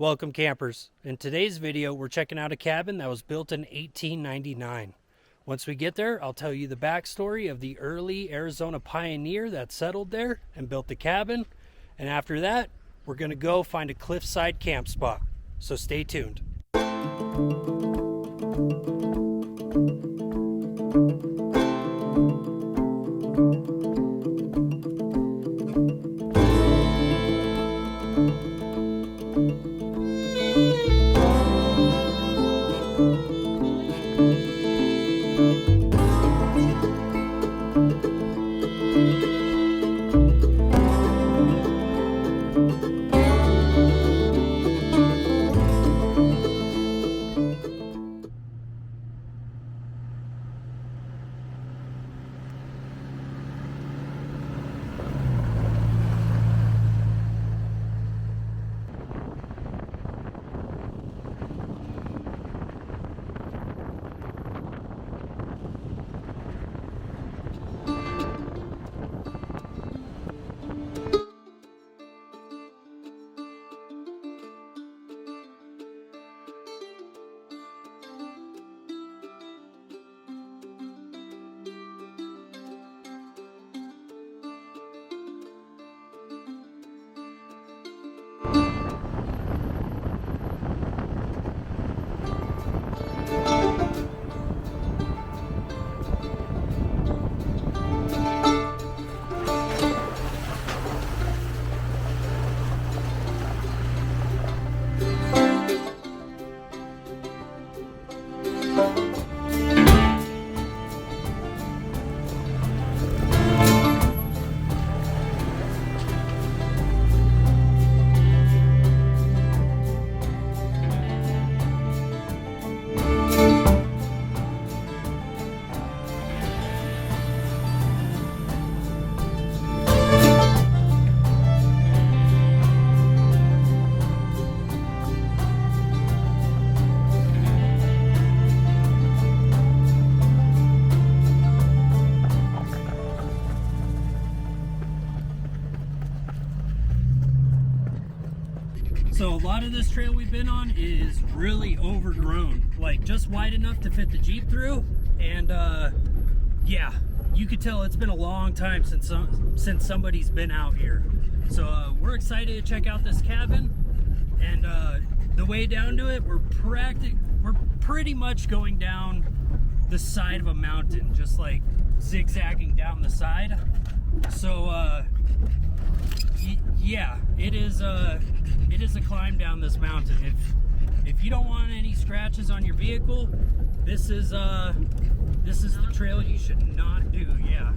Welcome campers. In today's video, we're checking out a cabin that was built in 1899. Once we get there, I'll tell you the backstory of the early Arizona pioneer that settled there and built the cabin. And after that, we're gonna go find a cliffside camp spot. So stay tuned. So a lot of this trail we've been on is really overgrown, like just wide enough to fit the Jeep through. And yeah, you could tell it's been a long time since somebody's been out here. So we're excited to check out this cabin. And the way down to it, we're pretty much going down the side of a mountain, just like zigzagging down the side. So yeah, it is a climb down this mountain. If you don't want any scratches on your vehicle, this is the trail you should not do. Yeah.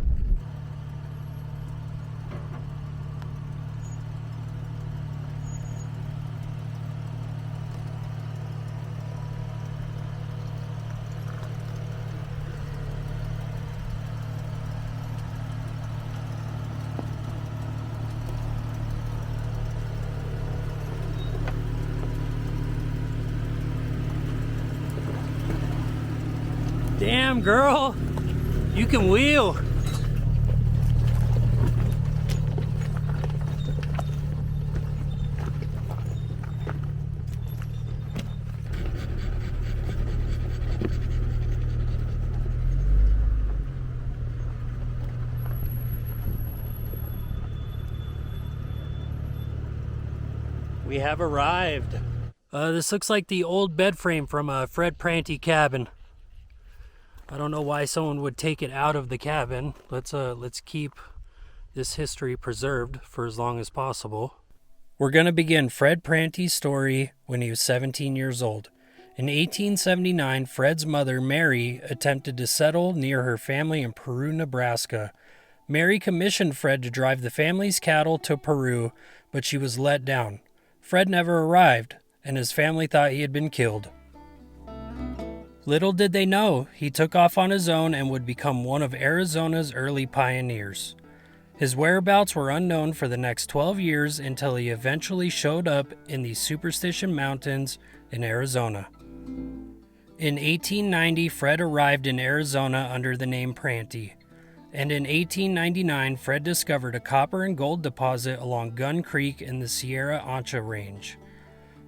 Damn, girl, you can wheel. We have arrived. This looks like the old bed frame from a Fred Pranty cabin. I don't know why someone would take it out of the cabin. Let's keep this history preserved for as long as possible. We're going to begin Fred Pranty's story when he was 17 years old. In 1879, Fred's mother, Mary, attempted to settle near her family in Peru, Nebraska. Mary commissioned Fred to drive the family's cattle to Peru, but she was let down. Fred never arrived, and his family thought he had been killed. Little did they know, he took off on his own and would become one of Arizona's early pioneers. His whereabouts were unknown for the next 12 years until he eventually showed up in the Superstition Mountains in Arizona. In 1890, Fred arrived in Arizona under the name Pranty. And in 1899, Fred discovered a copper and gold deposit along Gun Creek in the Sierra Ancha Range.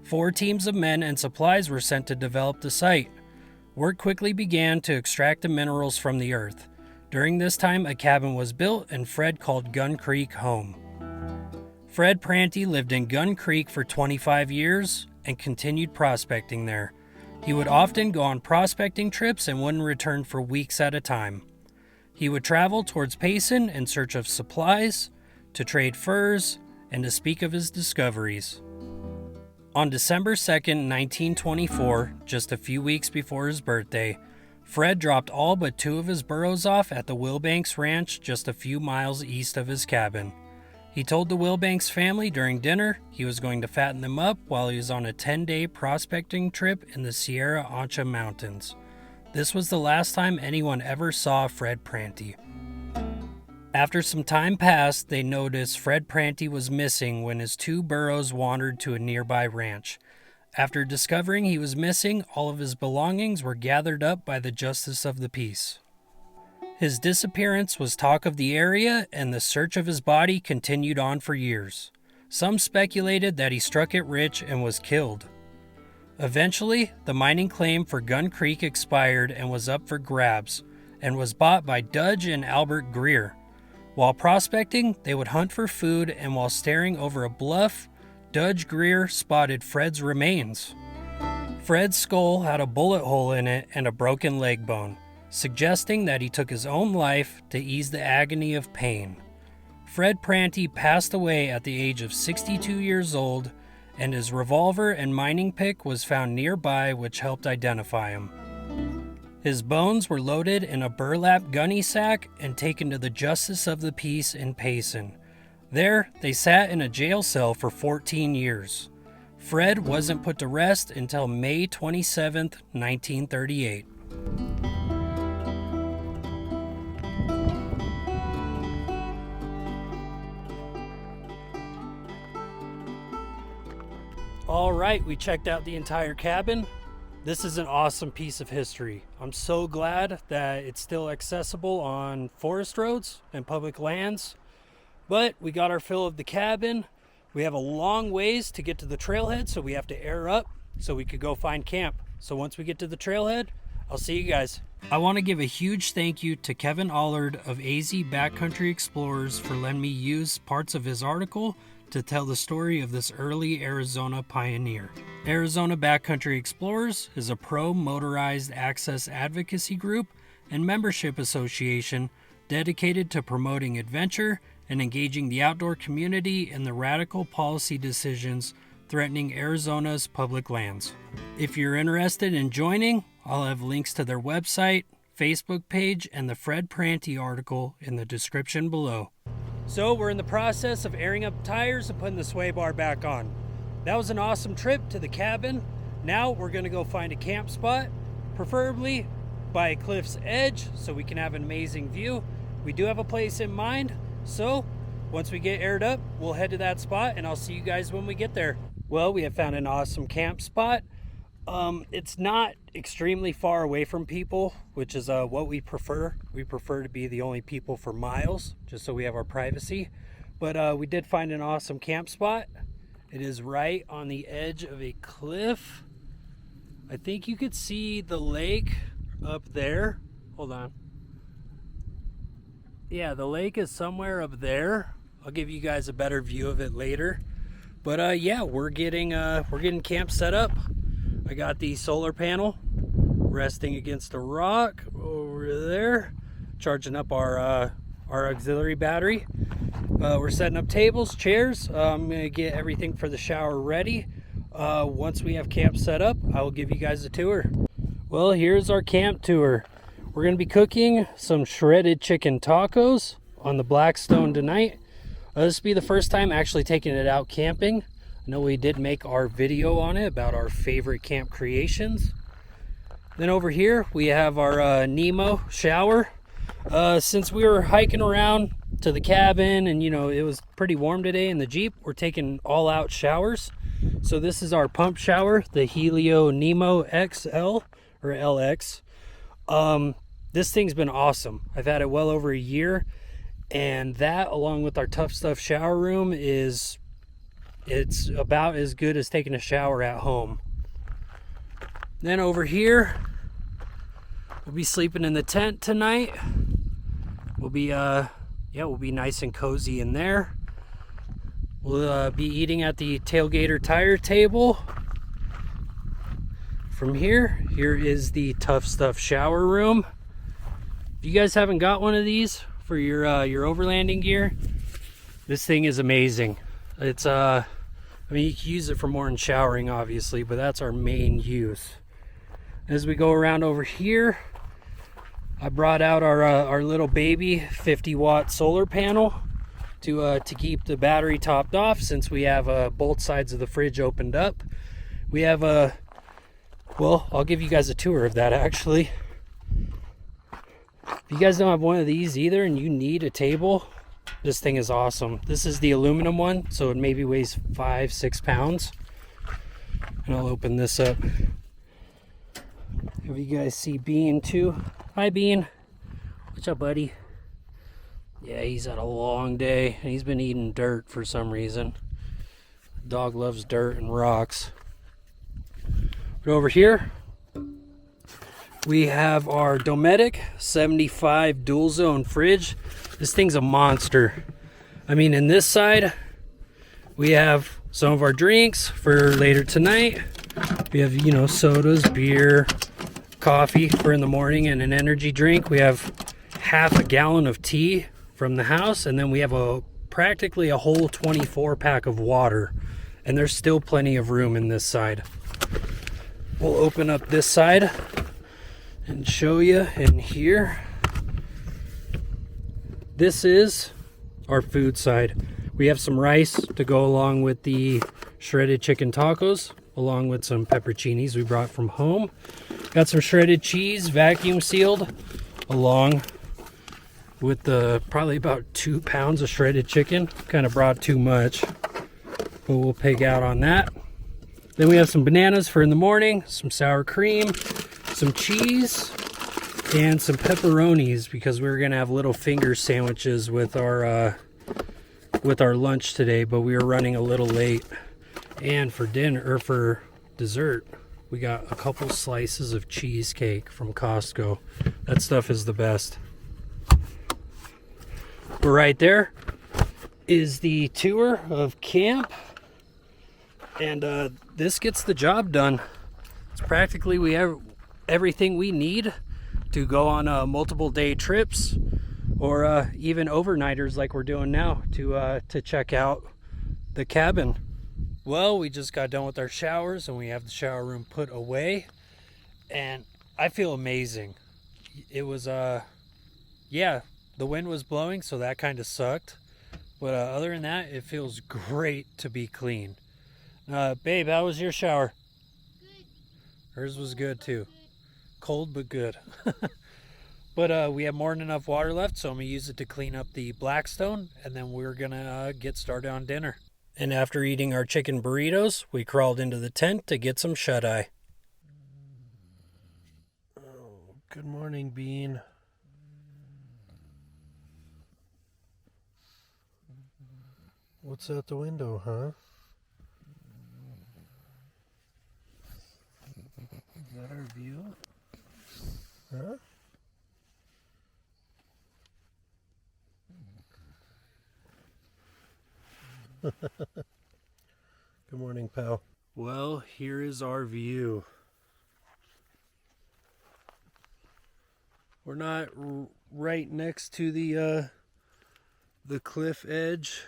4 teams of men and supplies were sent to develop the site. Work quickly began to extract the minerals from the earth. During this time, a cabin was built and Fred called Gun Creek home. Fred Pranty lived in Gun Creek for 25 years and continued prospecting there. He would often go on prospecting trips and wouldn't return for weeks at a time. He would travel towards Payson in search of supplies, to trade furs, and to speak of his discoveries. On December 2nd, 1924, just a few weeks before his birthday, Fred dropped all but 2 of his burros off at the Wilbanks Ranch just a few miles east of his cabin. He told the Wilbanks family during dinner he was going to fatten them up while he was on a 10-day prospecting trip in the Sierra Ancha Mountains. This was the last time anyone ever saw Fred Pranty. After some time passed, they noticed Fred Pranty was missing when his 2 burros wandered to a nearby ranch. After discovering he was missing, all of his belongings were gathered up by the Justice of the Peace. His disappearance was talk of the area, and the search of his body continued on for years. Some speculated that he struck it rich and was killed. Eventually, the mining claim for Gun Creek expired and was up for grabs, and was bought by Dudge and Albert Greer. While prospecting, they would hunt for food, and while staring over a bluff, Dudge Greer spotted Fred's remains. Fred's skull had a bullet hole in it and a broken leg bone, suggesting that he took his own life to ease the agony of pain. Fred Pranty passed away at the age of 62 years old, and his revolver and mining pick was found nearby, which helped identify him. His bones were loaded in a burlap gunny sack and taken to the Justice of the Peace in Payson. There, they sat in a jail cell for 14 years. Fred wasn't put to rest until May 27, 1938. All right, we checked out the entire cabin. This is an awesome piece of history. I'm so glad that it's still accessible on forest roads and public lands. But we got our fill of the cabin. We have a long ways to get to the trailhead, so we have to air up so we could go find camp. So once we get to the trailhead, I'll see you guys. I want to give a huge thank you to Kevin Allard of AZ Backcountry Explorers for letting me use parts of his article to tell the story of this early Arizona pioneer. Arizona Backcountry Explorers is a pro-motorized access advocacy group and membership association dedicated to promoting adventure and engaging the outdoor community in the radical policy decisions threatening Arizona's public lands. If you're interested in joining, I'll have links to their website, Facebook page, and the Fred Pranty article in the description below. So we're in the process of airing up tires and putting the sway bar back on. That was an awesome trip to the cabin. Now we're gonna go find a camp spot, preferably by a cliff's edge so we can have an amazing view. We do have a place in mind, so once we get aired up, we'll head to that spot and I'll see you guys when we get there. Well, we have found an awesome camp spot. It's not extremely far away from people, which is what we prefer. We prefer to be the only people for miles, just so we have our privacy. But we did find an awesome camp spot. It is right on the edge of a cliff. I think you could see the lake up there. Hold on. Yeah, the lake is somewhere up there. I'll give you guys a better view of it later. But yeah, we're getting camp set up. I got the solar panel resting against a rock over there, charging up our auxiliary battery. We're setting up tables, chairs. I'm gonna get everything for the shower ready. Once we have camp set up, I will give you guys a tour. Well, here's our camp tour. We're gonna be cooking some shredded chicken tacos on the Blackstone tonight. This will be the first time actually taking it out camping. I know we did make our video on it about our favorite camp creations. Then over here we have our Nemo shower. Since we were hiking around to the cabin and it was pretty warm today in the Jeep, we're taking all out showers. So this is our pump shower, the Helio Nemo XL or LX. This thing's been awesome. I've had it well over a year, and that along with our Tough Stuff shower room is It's about as good as taking a shower at home. Then over here, we'll be sleeping in the tent tonight. We'll be we'll be nice and cozy in there. We'll be eating at the tailgater tire table. From here is the Tough Stuff shower room. If you guys haven't got one of these for your overlanding gear, this thing is amazing. It's I mean, you can use it for more than showering, obviously, but that's our main use. As we go around over here, I brought out our little baby 50-watt solar panel to keep the battery topped off, since we have both sides of the fridge opened up. We have well, I'll give you guys a tour of that, actually. If you guys don't have one of these either and you need a table, this thing is awesome. This is the aluminum one, so it maybe weighs 5-6 pounds. And I'll open this up. If you guys see Bean too. Hi, Bean. What's up, buddy? Yeah, he's had a long day and he's been eating dirt for some reason. Dog loves dirt and rocks. But over here, we have our Dometic 75 dual zone fridge. This thing's a monster. I mean, in this side, we have some of our drinks for later tonight. We have, you know, sodas, beer, coffee for in the morning, and an energy drink. We have half a gallon of tea from the house, and then we have practically a whole 24 pack of water. And there's still plenty of room in this side. We'll open up this side and show you in here. This is our food side. We have some rice to go along with the shredded chicken tacos, along with some pepperoncinis we brought from home. Got some shredded cheese, vacuum sealed, along with probably about 2 pounds of shredded chicken. Kind of brought too much, but we'll pig out on that. Then we have some bananas for in the morning, some sour cream, some cheese, and some pepperonis, because we're gonna have little finger sandwiches with our lunch today, but we were running a little late. And for dessert, we got a couple slices of cheesecake from Costco. That stuff is the best. But right there is the tour of camp. And this gets the job done. It's practically, we have everything we need to go on multiple day trips, or even overnighters like we're doing now to check out the cabin. Well, we just got done with our showers and we have the shower room put away, and I feel amazing. It was yeah, the wind was blowing, so that kind of sucked, but other than that, it feels great to be clean. Babe, how was your shower? Good. Hers was good too. Cold but good. But we have more than enough water left, so I'm going to use it to clean up the Blackstone, and then we're going to get started on dinner. And after eating our chicken burritos, we crawled into the tent to get some shut-eye. Oh, good morning, Bean. What's out the window, huh? Is that our view? Huh? Good morning, pal. Well, here is our view. We're not right next to the cliff edge,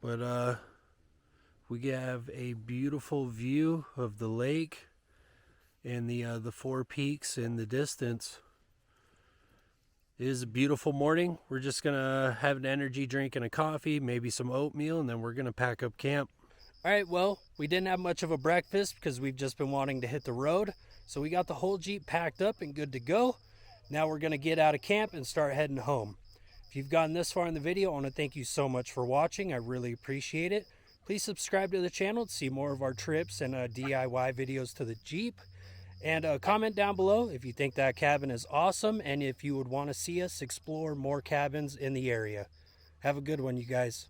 but we have a beautiful view of the lake and the four peaks in the distance. It is a beautiful morning. We're just gonna have an energy drink and a coffee, maybe some oatmeal, and then we're gonna pack up camp. All right, well, we didn't have much of a breakfast because we've just been wanting to hit the road. So we got the whole Jeep packed up and good to go. Now we're gonna get out of camp and start heading home. If you've gotten this far in the video, I wanna thank you so much for watching. I really appreciate it. Please subscribe to the channel to see more of our trips and DIY videos to the Jeep. And comment down below if you think that cabin is awesome and if you would want to see us explore more cabins in the area. Have a good one, you guys.